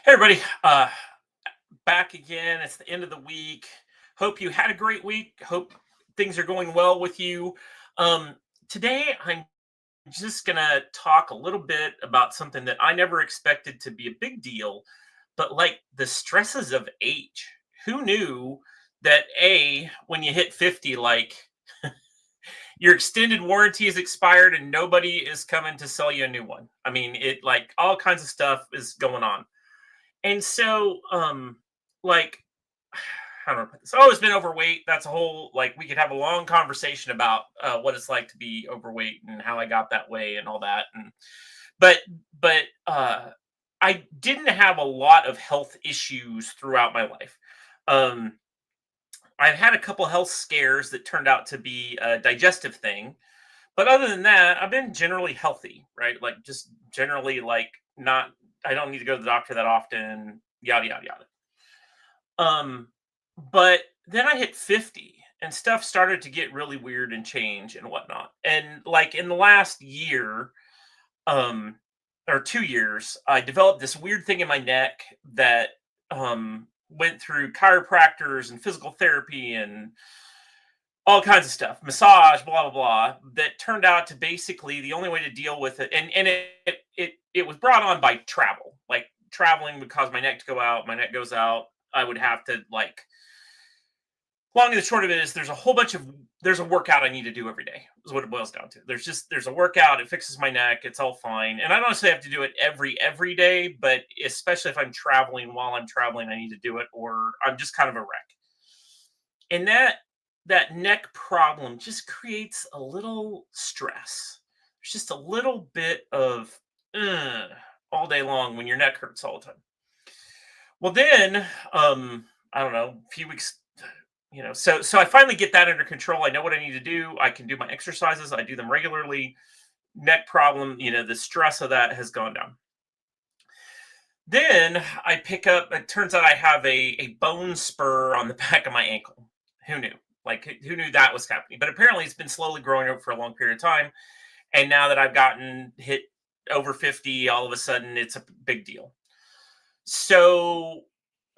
Hey everybody, back again. It's the end of the week. Hope you had a great week. Hope things are going well with you. Um, Today, I'm just gonna talk a little bit about something that I never expected to be a big deal, but like the stresses of age. Who knew that when you hit 50, your extended warranty is expired and nobody is coming to sell you a new one? I mean, it like all kinds of stuff is going on. And so, like, how do I put this? I've always been overweight. That's a whole like we could have a long conversation about what it's like to be overweight and how I got that way and all that. And but but I didn't have a lot of health issues throughout my life. Um, I've had a couple health scares that turned out to be a digestive thing, but other than that, I've been generally healthy, right? Like just generally like not. I don't need to go to the doctor that often. Yada yada yada. Um, but then I hit 50 and stuff started to get really weird and change and whatnot. And like in the last year, um, or 2 years, I developed this weird thing in my neck that went through chiropractors and physical therapy and all kinds of stuff, massage, blah blah blah. That turned out to basically the only way to deal with it, and it was brought on by travel. Like traveling would cause my neck to go out. My neck goes out. I would have to like long and the short of it is there's a workout I need to do every day is what it boils down to. There's a workout, it fixes my neck, it's all fine. And I don't necessarily have to do it every day, but especially if I'm traveling while I'm traveling, I need to do it or I'm just kind of a wreck. And that neck problem just creates a little stress. There's just a little bit of "Ugh," all day long when your neck hurts all the time. Well, then, I don't know, a few weeks, so I finally get that under control. I know what I need to do. I can do my exercises. I do them regularly. Neck problem, the stress of that has gone down. Then I pick up. It turns out I have a bone spur on the back of my ankle. Who knew? Like who knew that was happening? But apparently, it's been slowly growing over for a long period of time. And now that I've gotten hit over 50, all of a sudden it's a big deal. So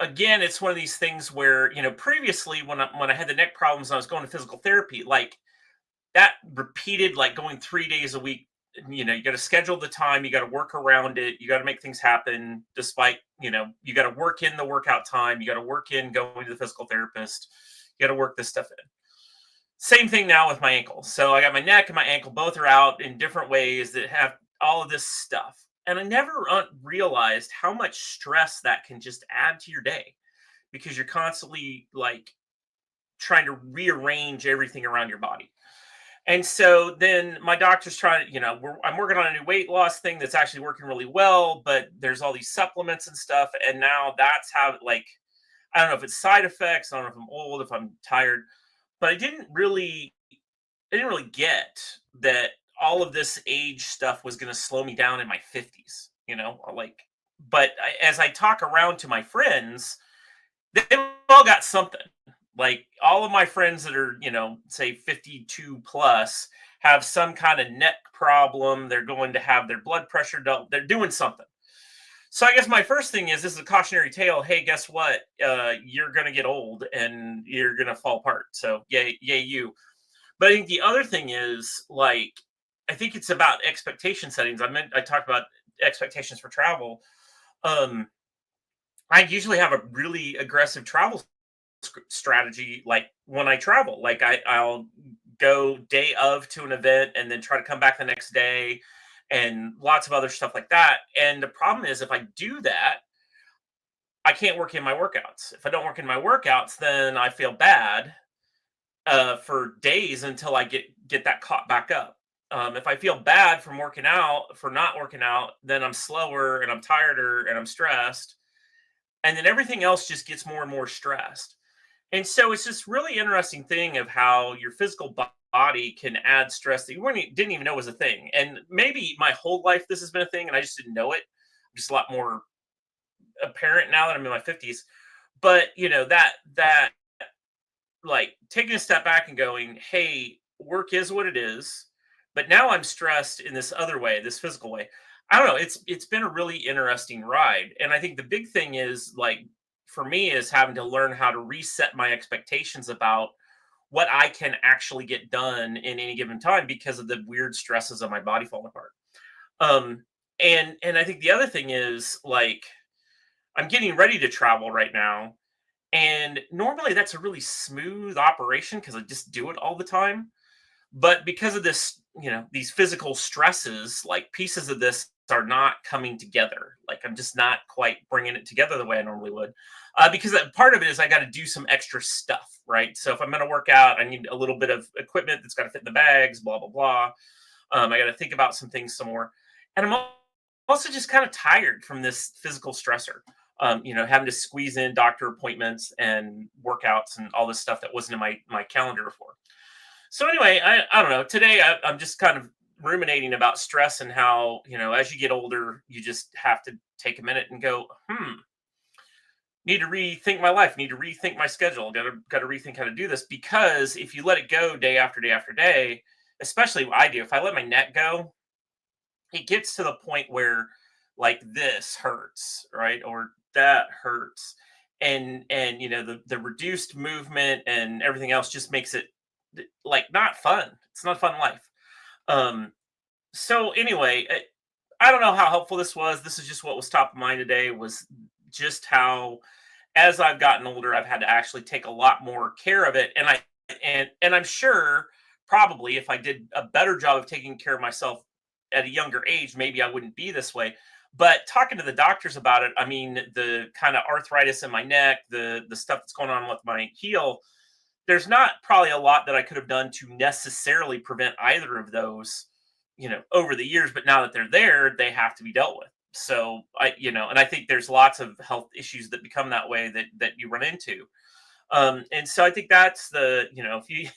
again, it's one of these things where previously when I had the neck problems and I was going to physical therapy, like that repeated, like going 3 days a week. You got to schedule the time, you got to work around it, you got to make things happen. Despite you got to work in the workout time, you got to work in going to the physical therapist, you got to work this stuff in. Same thing now with my ankle. So I got my neck and my ankle both are out in different ways that have all of this stuff. And I never realized how much stress that can just add to your day because you're constantly like trying to rearrange everything around your body. And so then my doctor's trying to, I'm working on a new weight loss thing that's actually working really well, but there's all these supplements and stuff. And now that's how, like, I don't know if it's side effects. I don't know if I'm old, if I'm tired, but I didn't really get that all of this age stuff was going to slow me down in my 50s, like, but as I talk around to my friends, they've all got something. Like all of my friends that are, say 52 plus have some kind of neck problem. They're going to have their blood pressure dealt. They're doing something. So I guess my first thing is this is a cautionary tale. Hey, guess what? You're going to get old and you're going to fall apart. So yay, you. But I think the other thing is like I think it's about expectation settings. I talked about expectations for travel. Um, I usually have a really aggressive travel strategy. Like when I travel, like I'll go day of to an event and then try to come back the next day, and lots of other stuff like that. And the problem is, if I do that, I can't work in my workouts. If I don't work in my workouts, then I feel bad for days until I get that caught back up. If I feel bad from working out for not working out, then I'm slower and I'm tireder and I'm stressed, and then everything else just gets more and more stressed. And so it's this really interesting thing of how your physical body can add stress that you didn't even know was a thing. And maybe my whole life this has been a thing, and I just didn't know it. Just a lot more apparent now that I'm in my 50s. But that like taking a step back and going, hey, work is what it is, but now I'm stressed in this other way, this physical way. I don't know. It's been a really interesting ride, and I think the big thing is like for me is having to learn how to reset my expectations about what I can actually get done in any given time because of the weird stresses of my body falling apart. Um, and I think the other thing is like I'm getting ready to travel right now, and normally that's a really smooth operation because I just do it all the time. But because of this, these physical stresses, like pieces of this are not coming together. Like I'm just not quite bringing it together the way I normally would. Because part of it is I got to do some extra stuff, right? So if I'm going to work out, I need a little bit of equipment that's got to fit in the bags, blah, blah, blah. I got to think about some things some more. And I'm also just kind of tired from this physical stressor. Having to squeeze in doctor appointments and workouts and all this stuff that wasn't in my calendar before. So anyway, I don't know. Today I'm just kind of ruminating about stress and how as you get older, you just have to take a minute and go, need to rethink my life, need to rethink my schedule, got to rethink how to do this because if you let it go day after day after day, especially what I do, if I let my neck go, it gets to the point where like this hurts, right? Or that hurts. And the reduced movement and everything else just makes it like not fun. It's not a fun life. Um so anyway, I don't know how helpful this was. This is just what was top of mind today was just how as I've gotten older, I've had to actually take a lot more care of it. And I'm sure probably if I did a better job of taking care of myself at a younger age, maybe I wouldn't be this way. But talking to the doctors about it, I mean, the kind of arthritis in my neck, the stuff that's going on with my heel, there's not probably a lot that I could have done to necessarily prevent either of those, over the years. But now that they're there, they have to be dealt with. So and I think there's lots of health issues that become that way that you run into. And so I think that's if you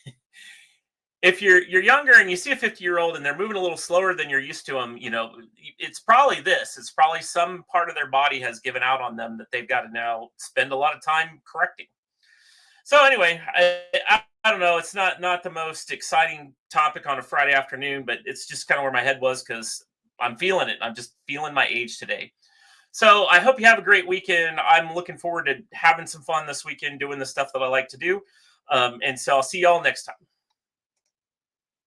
if you're younger and you see a 50-year-old and they're moving a little slower than you're used to them, it's probably this. It's probably some part of their body has given out on them that they've got to now spend a lot of time correcting. So anyway, I don't know. It's not the most exciting topic on a Friday afternoon, but it's just kind of where my head was because I'm feeling it. I'm just feeling my age today. So I hope you have a great weekend. I'm looking forward to having some fun this weekend doing the stuff that I like to do. And so I'll see y'all next time.